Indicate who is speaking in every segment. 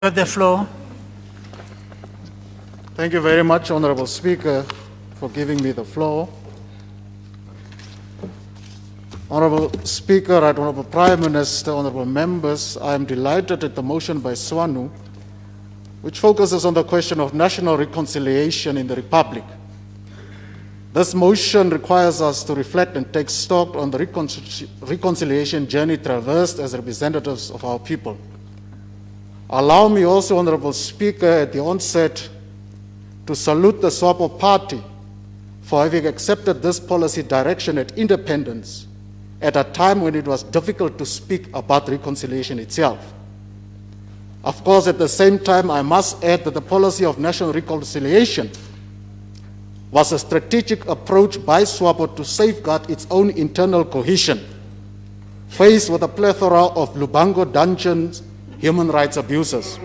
Speaker 1: have the floor.
Speaker 2: Thank you very much, Honorable Speaker, for giving me the floor. Honorable Speaker, Right Honorable Prime Minister, honorable members, I am delighted at the motion by Swanu, which focuses on the question of national reconciliation in the Republic. This motion requires us to reflect and take stock on the reconciliation journey traversed as representatives of our people. Allow me also, Honorable Speaker, at the onset to salute the Swartbooi Party for having accepted this policy direction at independence at a time when it was difficult to speak about reconciliation itself. Of course, at the same time, I must add that the policy of national reconciliation was a strategic approach by Swartbooi to safeguard its own internal cohesion, faced with a plethora of Lubango dungeons human rights abuses.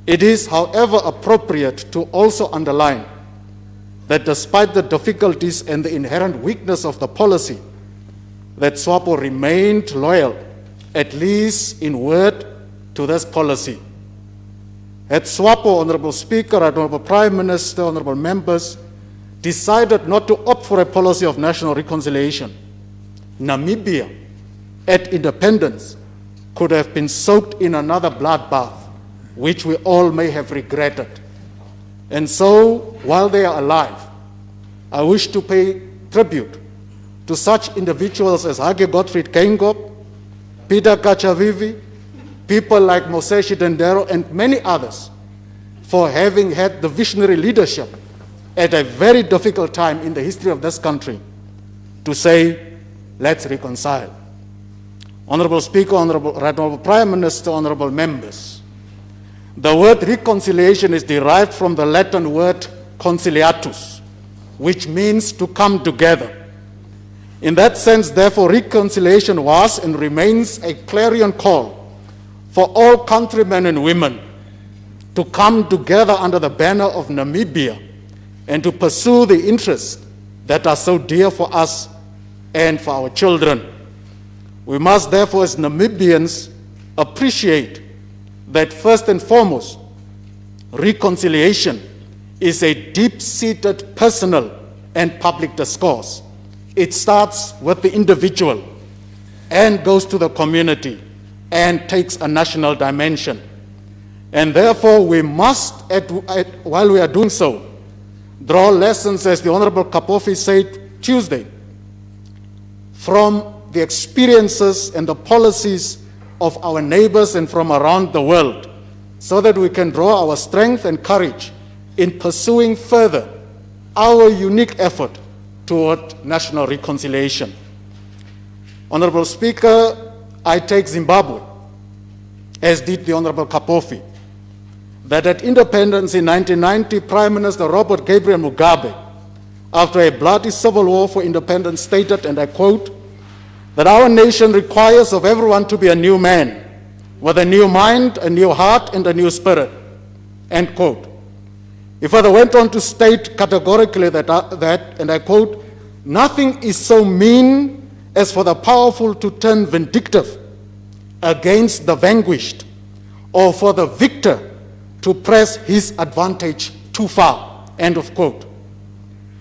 Speaker 2: It is, however, appropriate to also underline that despite the difficulties and the inherent weakness of the policy, that Swartbooi remained loyal, at least in word, to this policy. Had Swartbooi, Honorable Speaker, Honorable Prime Minister, honorable members, decided not to opt for a policy of national reconciliation, Namibia, at independence, could have been soaked in another bloodbath, which we all may have regretted. And so, while they are alive, I wish to pay tribute to such individuals as Hage Gottfried Keingop, Peter Kachavivi, people like Moseshi Dendero, and many others, for having had the visionary leadership at a very difficult time in the history of this country to say, let's reconcile. Honorable Speaker, Honorable Prime Minister, honorable members, the word reconciliation is derived from the Latin word conciliatus, which means to come together. In that sense, therefore, reconciliation was and remains a clarion call for all countrymen and women to come together under the banner of Namibia and to pursue the interests that are so dear for us and for our children. We must therefore, as Namibians, appreciate that first and foremost, reconciliation is a deep-seated personal and public discourse. It starts with the individual and goes to the community and takes a national dimension. And therefore, we must, while we are doing so, draw lessons, as the Honorable Kapofi said Tuesday, from the experiences and the policies of our neighbors and from around the world, so that we can draw our strength and courage in pursuing further our unique effort toward national reconciliation. Honorable Speaker, I take Zimbabwe, as did the Honorable Kapofi, that at independence in 1990, Prime Minister Robert Gabriel Mugabe, after a bloody civil war for independence, stated, and I quote, that our nation requires of everyone to be a new man, with a new mind, a new heart, and a new spirit, end quote. He further went on to state categorically that, and I quote, nothing is so mean as for the powerful to turn vindictive against the vanquished, or for the victor to press his advantage too far, end of quote.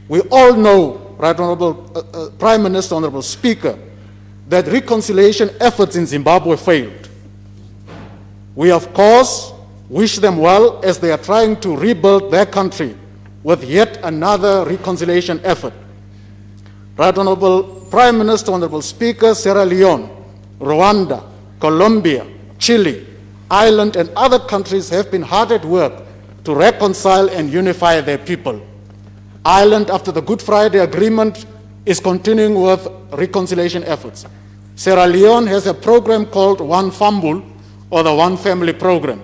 Speaker 2: We all know, Right Honorable Prime Minister, Honorable Speaker, that reconciliation efforts in Zimbabwe failed. We, of course, wish them well as they are trying to rebuild their country with yet another reconciliation effort. Right Honorable Prime Minister, Honorable Speaker, Sierra Leone, Rwanda, Colombia, Chile, Ireland, and other countries have been hard at work to reconcile and unify their people. Ireland, after the Good Friday Agreement, is continuing with reconciliation efforts. Sierra Leone has a program called One Fambul, or the One Family Program,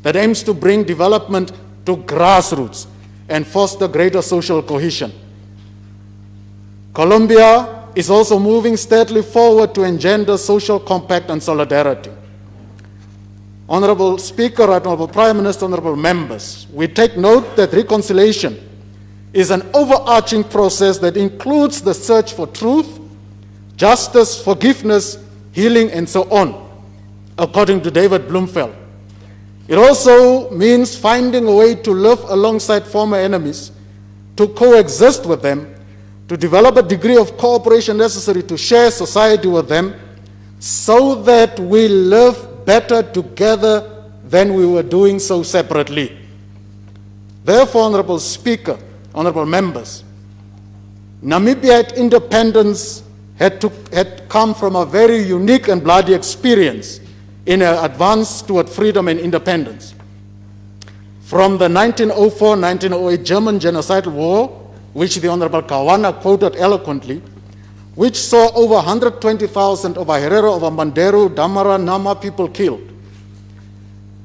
Speaker 2: that aims to bring development to grassroots and foster greater social cohesion. Colombia is also moving steadily forward to engender social compact and solidarity. Honorable Speaker, Honorable Prime Minister, honorable members, we take note that reconciliation is an overarching process that includes the search for truth, justice, forgiveness, healing, and so on, according to David Bloomfield. It also means finding a way to live alongside former enemies, to coexist with them, to develop a degree of cooperation necessary to share society with them, so that we live better together than we were doing so separately. Therefore, Honorable Speaker, honorable members, Namibia at independence had come from a very unique and bloody experience in an advance toward freedom and independence. From the 1904-1908 German genocidal war, which the Honorable Kawana quoted eloquently, which saw over 120,000 of Herero, of Mandero, Damara, Nama people killed.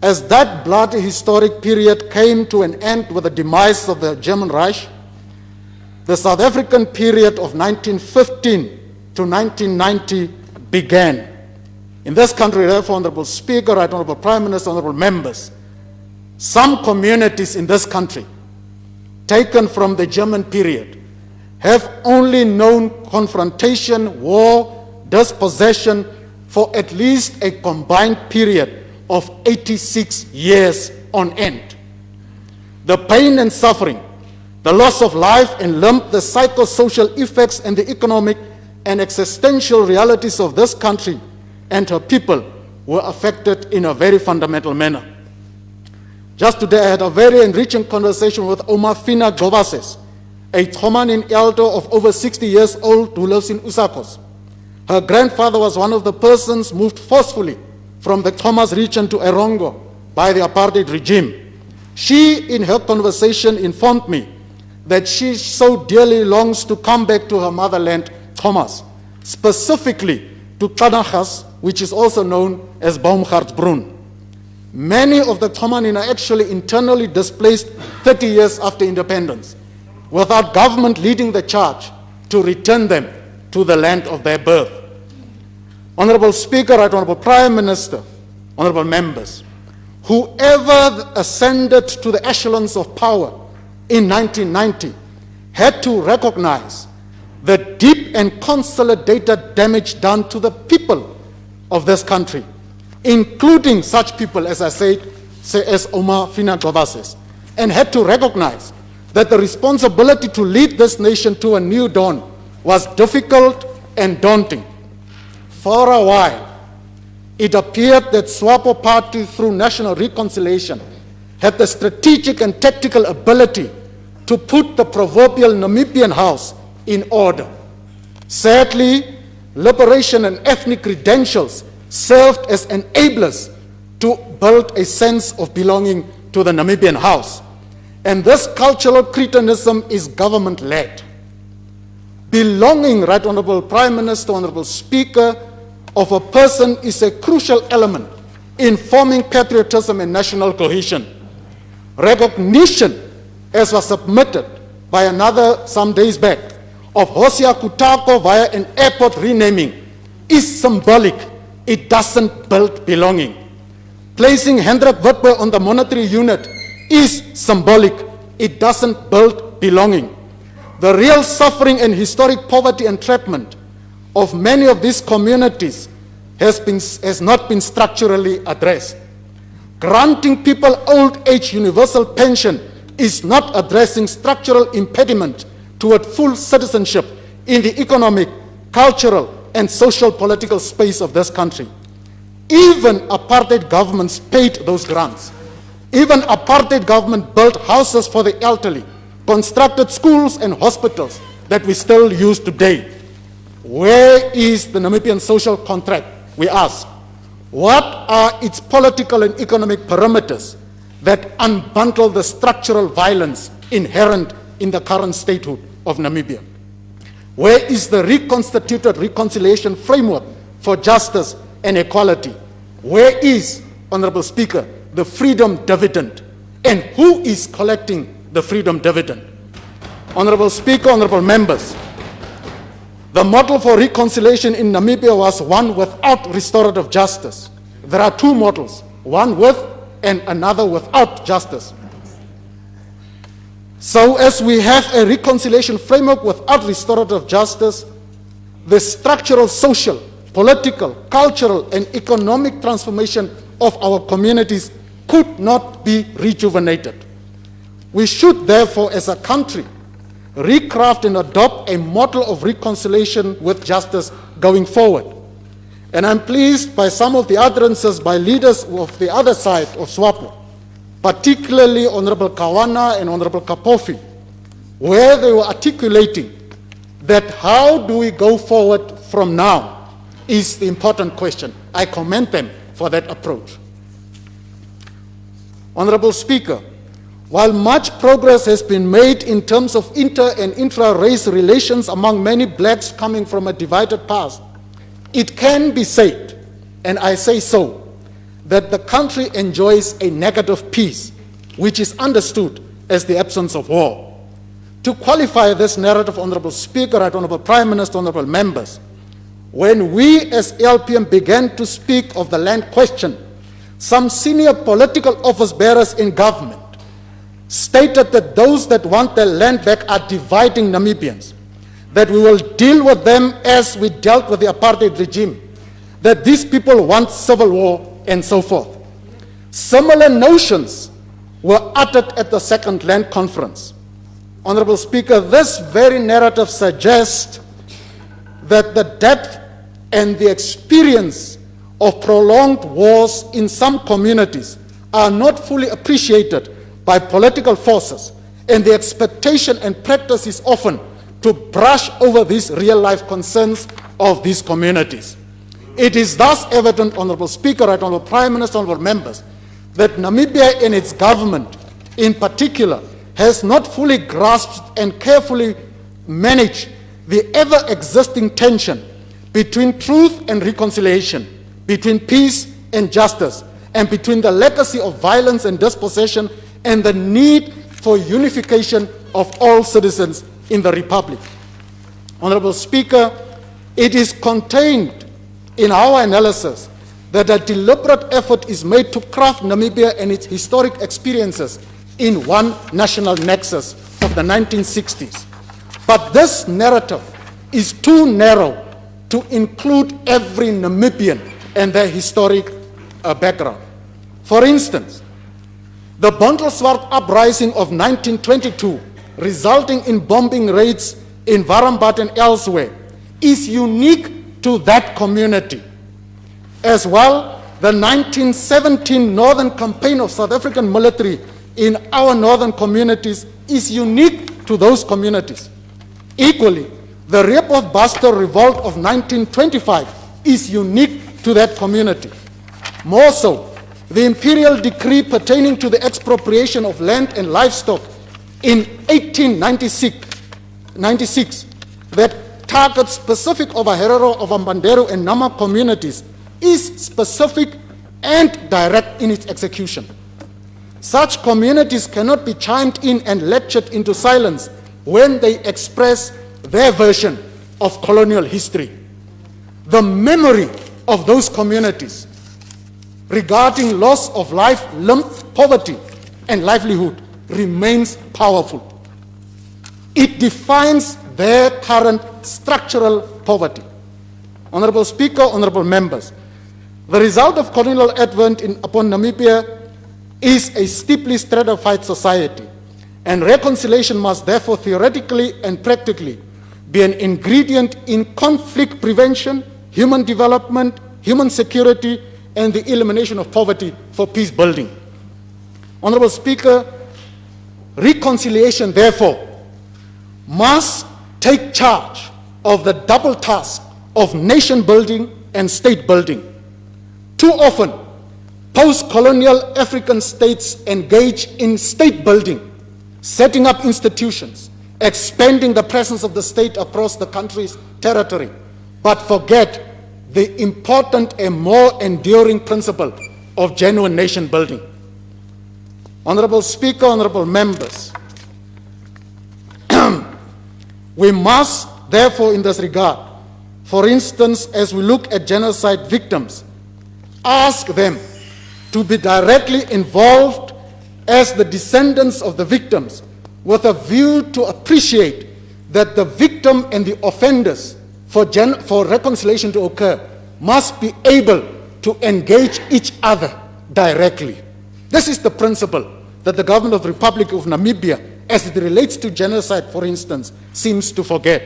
Speaker 2: As that bloody historic period came to an end with the demise of the German Reich, the South African period of 1915 to 1990 began. In this country, therefore, Honorable Speaker, Right Honorable Prime Minister, honorable members, some communities in this country, taken from the German period, have only known confrontation, war, dispossession for at least a combined period of 86 years on end. The pain and suffering, the loss of life and limb, the psychosocial effects and the economic and existential realities of this country and her people were affected in a very fundamental manner. Just today I had a very enriching conversation with Omafina Gobases, a Thomanin elder of over 60 years old who lives in Usakos. Her grandfather was one of the persons moved forcefully from the Thomas region to Erongo by the apartheid regime. She, in her conversation, informed me that she so dearly longs to come back to her motherland, Thomas, specifically to Tanagas, which is also known as Baumgartsbrunn. Many of the Thomanin are actually internally displaced 30 years after independence, without government leading the charge to return them to the land of their birth. Honorable Speaker, Right Honorable Prime Minister, honorable members, whoever ascended to the echelons of power in 1990 had to recognize the deep and consolidated damage done to the people of this country, including such people, as I said, as Omafina Gobases, and had to recognize that the responsibility to lead this nation to a new dawn was difficult and daunting. For a while, it appeared that SWAPO party, through national reconciliation, had the strategic and tactical ability to put the proverbial Namibian house in order. Sadly, liberation and ethnic credentials served as enablers to build a sense of belonging to the Namibian house. And this cultural cretinism is government-led. Belonging, Right Honorable Prime Minister, Honorable Speaker, of a person is a crucial element in forming patriotism and national cohesion. Recognition, as was submitted by another some days back, of Hosea Kutako via an airport renaming is symbolic. It doesn't build belonging. Placing Hendrik Witbooi on the monetary unit is symbolic. It doesn't build belonging. The real suffering and historic poverty entrapment of many of these communities has not been structurally addressed. Granting people old age universal pension is not addressing structural impediment toward full citizenship in the economic, cultural, and social political space of this country. Even apartheid governments paid those grants. Even apartheid government built houses for the elderly, constructed schools and hospitals that we still use today. Where is the Namibian social contract, we ask? What are its political and economic parameters that unbundle the structural violence inherent in the current statehood of Namibia? Where is the reconstituted reconciliation framework for justice and equality? Where is, Honorable Speaker, the freedom dividend? And who is collecting the freedom dividend? Honorable Speaker, honorable members, the model for reconciliation in Namibia was one without restorative justice. There are two models, one with and another without justice. So as we have a reconciliation framework without restorative justice, the structural, social, political, cultural, and economic transformation of our communities could not be rejuvenated. We should therefore, as a country, recraft and adopt a model of reconciliation with justice going forward. And I'm pleased by some of the utterances by leaders of the other side of Swartbooi, particularly Honorable Kawana and Honorable Kapofi, where they were articulating that how do we go forward from now is the important question. I commend them for that approach. Honorable Speaker, while much progress has been made in terms of inter- and intra-race relations among many blacks coming from a divided past, it can be said, and I say so, that the country enjoys a negative peace, which is understood as the absence of war. To qualify this narrative, Honorable Speaker, Right Honorable Prime Minister, Honorable Members, when we as LPM began to speak of the land question, some senior political office bearers in government stated that those that want their land back are dividing Namibians, that we will deal with them as we dealt with the apartheid regime, that these people want civil war, and so forth. Similar notions were uttered at the Second Land Conference. Honorable Speaker, this very narrative suggests that the depth and the experience of prolonged wars in some communities are not fully appreciated by political forces, and the expectation and practice is often to brush over these real-life concerns of these communities. It is thus evident, Honorable Speaker, Right Honorable Prime Minister, Honorable Members, that Namibia and its government in particular has not fully grasped and carefully managed the ever-existing tension between truth and reconciliation, between peace and justice, and between the legacy of violence and dispossession and the need for unification of all citizens in the Republic. Honorable Speaker, it is contained in our analysis that a deliberate effort is made to craft Namibia and its historic experiences in one national nexus of the 1960s. But this narrative is too narrow to include every Namibian and their historic background. For instance, the Bontleswart uprising of 1922, resulting in bombing raids in Varambat and elsewhere, is unique to that community. As well, the 1917 Northern Campaign of South African military in our northern communities is unique to those communities. Equally, the Rehoboth Bastard Revolt of 1925 is unique to that community. More so, the imperial decree pertaining to the expropriation of land and livestock in 1896 that targets specific Ovaherero, Ovambandero, and Nama communities is specific and direct in its execution. Such communities cannot be chimed in and lectured into silence when they express their version of colonial history. The memory of those communities regarding loss of life, limb, poverty, and livelihood remains powerful. It defines their current structural poverty. Honorable Speaker, honorable members, the result of colonial advent upon Namibia is a steeply stratified society, and reconciliation must therefore theoretically and practically be an ingredient in conflict prevention, human development, human security, and the elimination of poverty for peace building. Honorable Speaker, reconciliation therefore must take charge of the double task of nation building and state building. Too often, post-colonial African states engage in state building, setting up institutions, expanding the presence of the state across the country's territory, but forget the important and more enduring principle of genuine nation building. Honorable Speaker, honorable members, we must therefore in this regard, for instance, as we look at genocide victims, ask them to be directly involved as the descendants of the victims, with a view to appreciate that the victim and the offenders for reconciliation to occur must be able to engage each other directly. This is the principle that the government of the Republic of Namibia, as it relates to genocide, for instance, seems to forget.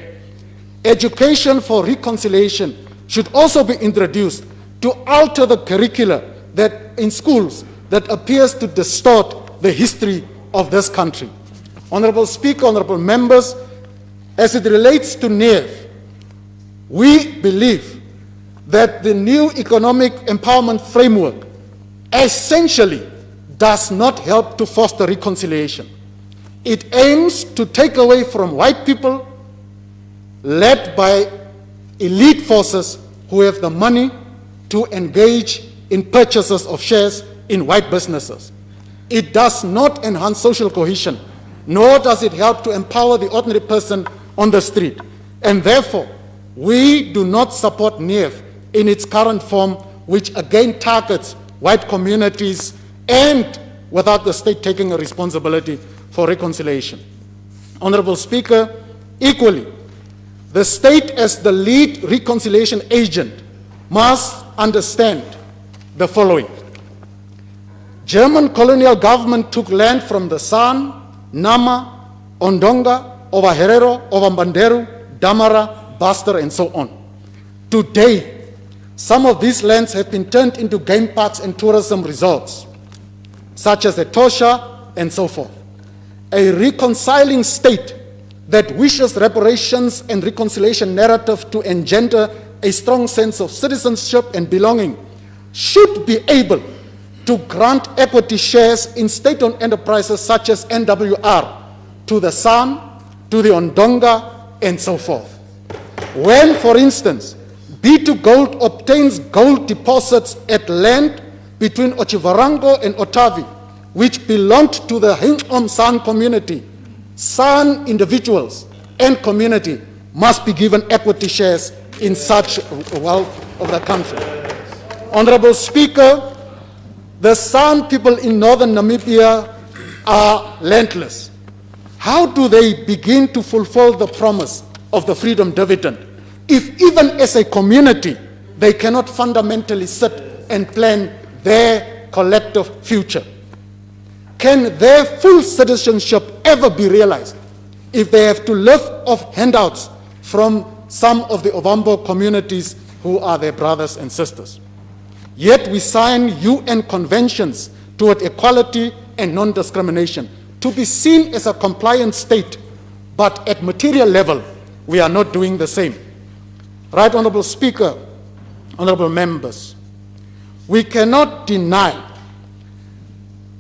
Speaker 2: Education for reconciliation should also be introduced to alter the curricula that in schools that appears to distort the history of this country. Honorable Speaker, honorable members, as it relates to NEAV, we believe that the new economic empowerment framework essentially does not help to foster reconciliation. It aims to take away from white people led by elite forces who have the money to engage in purchases of shares in white businesses. It does not enhance social cohesion, nor does it help to empower the ordinary person on the street. And therefore, we do not support NEAV in its current form, which again targets white communities and without the state taking a responsibility for reconciliation. Honorable Speaker, equally, the state as the lead reconciliation agent must understand the following. German colonial government took land from the San, Nama, Ondonga, over Herero, over Mbanderu, Damara, Buster, and so on. Today, some of these lands have been turned into game parks and tourism resorts, such as Etosha and so forth. A reconciling state that wishes reparations and reconciliation narrative to engender a strong sense of citizenship and belonging should be able to grant equity shares in state-owned enterprises such as NWR to the San, to the Ondonga, and so forth. When, for instance, B2 Gold obtains gold deposits at land between Ochivarango and Otavi, which belonged to the Hinkom San community, San individuals and community must be given equity shares in such wealth of the country. Honorable Speaker, the San people in northern Namibia are landless. How do they begin to fulfill the promise of the freedom dividend if even as a community they cannot fundamentally sit and plan their collective future? Can their full citizenship ever be realized if they have to live off handouts from some of the Ovambo communities who are their brothers and sisters? Yet we sign UN conventions toward equality and non-discrimination to be seen as a compliant state, but at material level, we are not doing the same. Right, Honorable Speaker, honorable members, we cannot deny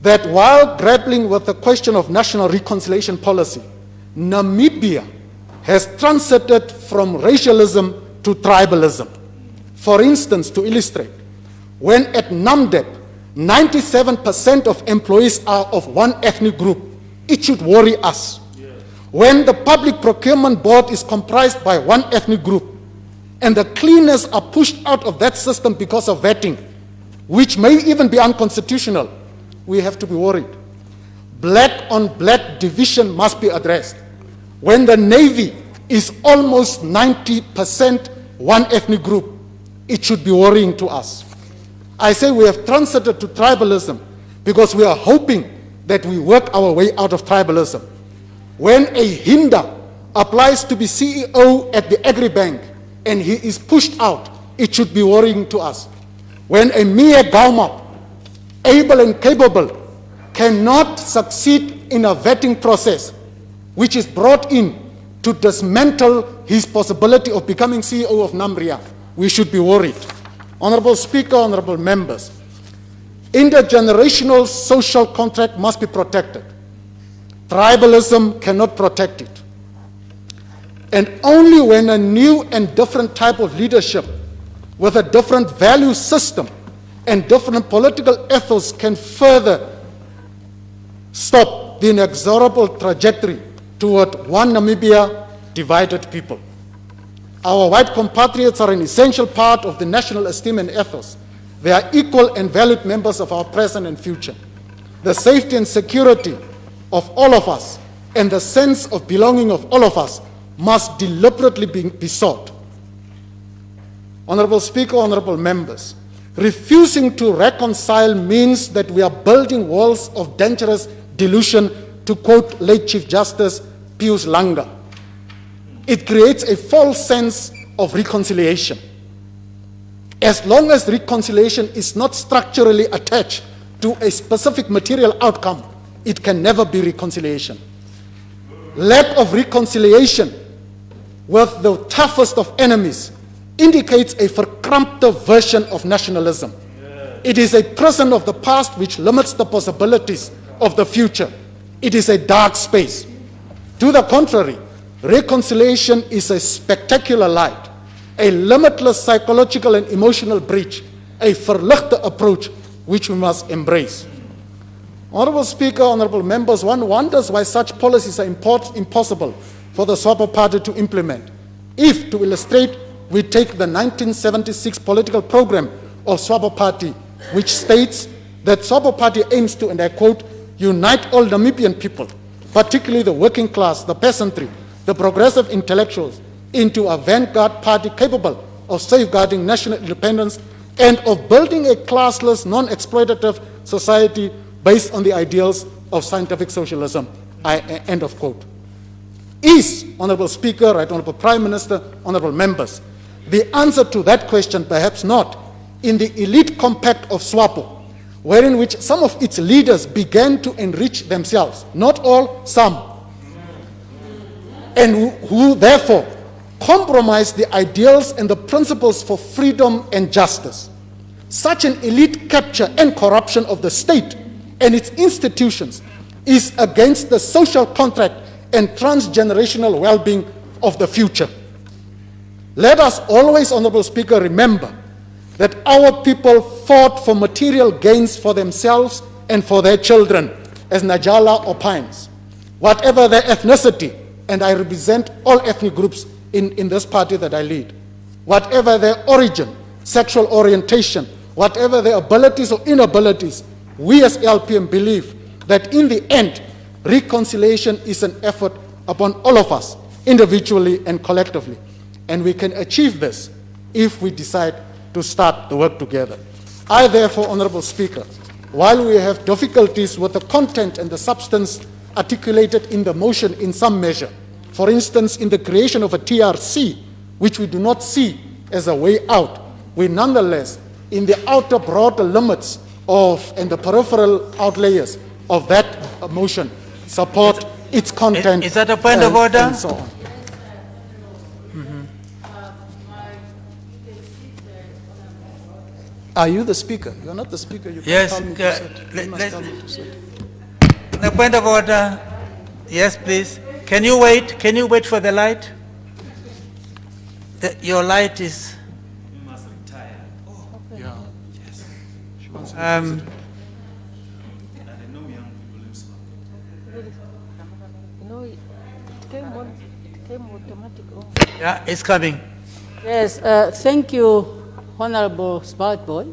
Speaker 2: that while grappling with the question of national reconciliation policy, Namibia has transited from racialism to tribalism. For instance, to illustrate, when at NAMDEP, 97% of employees are of one ethnic group, it should worry us. When the Public Procurement Board is comprised by one ethnic group, and the cleaners are pushed out of that system because of vetting, which may even be unconstitutional, we have to be worried. Black on black division must be addressed. When the Navy is almost 90% one ethnic group, it should be worrying to us. I say we have transited to tribalism because we are hoping that we work our way out of tribalism. When a Hinda applies to be CEO at the Agribank and he is pushed out, it should be worrying to us. When a mere Gaumap, able and capable, cannot succeed in a vetting process which is brought in to dismantle his possibility of becoming CEO of Namibia, we should be worried. Honorable Speaker, honorable members, intergenerational social contract must be protected. Tribalism cannot protect it. And only when a new and different type of leadership with a different value system and different political ethos can further stop the inexorable trajectory toward one Namibia, divided people. Our white compatriots are an essential part of the national esteem and ethos. They are equal and valued members of our present and future. The safety and security of all of us and the sense of belonging of all of us must deliberately be sought. Honorable Speaker, honorable members, Refusing to reconcile means that we are building walls of dangerous delusion, to quote late Chief Justice Pius Langa. It creates a false sense of reconciliation. As long as reconciliation is not structurally attached to a specific material outcome, it can never be reconciliation. Lack of reconciliation with the toughest of enemies indicates a verkrampte version of nationalism. It is a prison of the past which limits the possibilities of the future. It is a dark space. To the contrary, reconciliation is a spectacular light, a limitless psychological and emotional breach, a verlichte approach which we must embrace. Honorable Speaker, honorable members, one wonders why such policies are impossible for the Swartbooi Party to implement. If, to illustrate, we take the 1976 political program of Swartbooi Party, which states that Swartbooi Party aims to, and I quote, unite all Namibian people, particularly the working class, the peasantry, the progressive intellectuals, into a vanguard party capable of safeguarding national independence and of building a classless, non-exploitative society based on the ideals of scientific socialism. End of quote. Is, Honorable Speaker, Right Honorable Prime Minister, Honorable Members, the answer to that question perhaps not in the elite compact of Swartbooi, wherein which some of its leaders began to enrich themselves, not all, some, and who therefore compromised the ideals and the principles for freedom and justice. Such an elite capture and corruption of the state and its institutions is against the social contract and transgenerational well-being of the future. Let us always, Honorable Speaker, remember that our people fought for material gains for themselves and for their children, as Najala opines. Whatever their ethnicity, and I represent all ethnic groups in this party that I lead, whatever their origin, sexual orientation, whatever their abilities or inabilities, we as LPM believe that in the end, reconciliation is an effort upon all of us, individually and collectively. And we can achieve this if we decide to start the work together. I therefore, Honorable Speaker, while we have difficulties with the content and the substance articulated in the motion in some measure, for instance, in the creation of a TRC, which we do not see as a way out, we nonetheless, in the outer broader limits of and the peripheral outlayers of that motion, support its content.
Speaker 1: Is that a point of order?
Speaker 2: And so on. Are you the speaker? You're not the speaker. You
Speaker 1: Yes.
Speaker 2: tell me to sit. You must tell me to sit.
Speaker 1: The point of order. Yes, please. Can you wait? Can you wait for the light? Your light is.
Speaker 3: You must retire.
Speaker 2: Yeah. Yes. She wants to
Speaker 1: Um,
Speaker 3: And I know young people in Swartbooi.
Speaker 4: No, it came automatic on.
Speaker 1: yeah, it's coming.
Speaker 4: Yes, thank you, Honorable Swartbooi.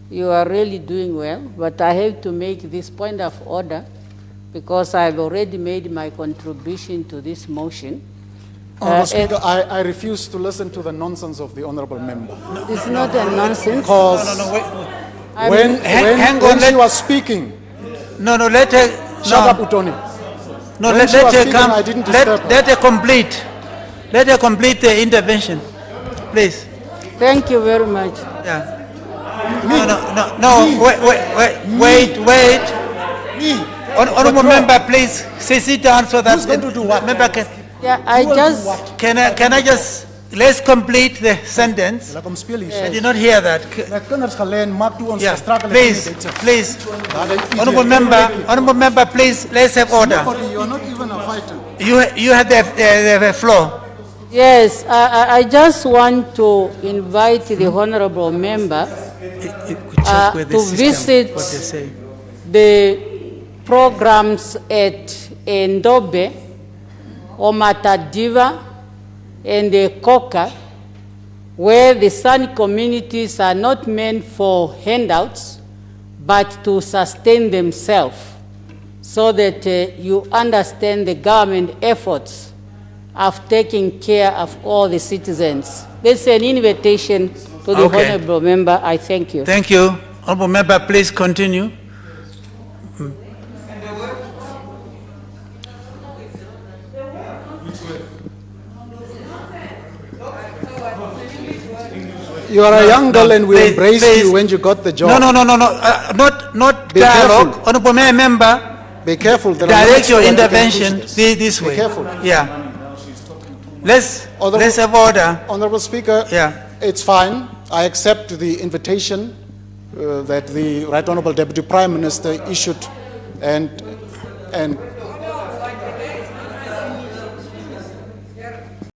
Speaker 4: You are really doing well, but I have to make this point of order because I've already made my contribution to this motion.
Speaker 2: Honourable Speaker, I refuse to listen to the nonsense of the honourable member.
Speaker 4: It's not a nonsense.
Speaker 2: Because
Speaker 1: No, wait.
Speaker 2: when
Speaker 1: on,
Speaker 2: she was speaking,
Speaker 1: No, let her.
Speaker 2: shut up, Utoni.
Speaker 1: No,
Speaker 2: When
Speaker 1: let
Speaker 2: she was
Speaker 1: her
Speaker 2: speaking,
Speaker 1: come.
Speaker 2: I didn't disturb her.
Speaker 1: Let her complete. Let her complete the intervention, please.
Speaker 4: Thank you very much.
Speaker 1: Yeah. No. Wait.
Speaker 2: Me.
Speaker 1: Honorable member, please sit down so that
Speaker 2: Who's going to do what?
Speaker 1: member can.
Speaker 4: Yeah, I
Speaker 2: Who will do
Speaker 4: just,
Speaker 2: what?
Speaker 1: Can I just let's complete the sentence?
Speaker 2: Laat hom speel hier.
Speaker 1: I did not hear that.
Speaker 2: My kinders geleen, maak toe ons
Speaker 1: Yeah,
Speaker 2: gestrakel.
Speaker 1: please. Honorable member, please, let's have order.
Speaker 2: You are not even a fighter.
Speaker 1: You have the floor.
Speaker 4: yes, I just want to invite the honorable member to visit the programs at Ndobe, Omatadiva, and the Koka, where the San communities are not meant for handouts, but to sustain themselves, so that you understand the government efforts of taking care of all the citizens. This is an invitation to the
Speaker 1: Okay.
Speaker 4: honorable member. I thank you.
Speaker 1: Thank you. Honorable member, please continue.
Speaker 2: You are a young girl and we
Speaker 1: please,
Speaker 2: embraced
Speaker 1: please.
Speaker 2: you when you got the job.
Speaker 1: No, not
Speaker 2: Be
Speaker 1: dialogue.
Speaker 2: careful.
Speaker 1: Honorable member,
Speaker 2: Be careful. There are
Speaker 1: direct
Speaker 2: limits
Speaker 1: your
Speaker 2: to what you can
Speaker 1: intervention
Speaker 2: push
Speaker 1: this way.
Speaker 2: careful.
Speaker 1: Yeah. Let's
Speaker 2: Honorable-
Speaker 1: have order.
Speaker 2: Honorable Speaker,
Speaker 1: Yeah.
Speaker 2: it's fine. I accept the invitation that the Right Honorable Deputy Prime Minister issued and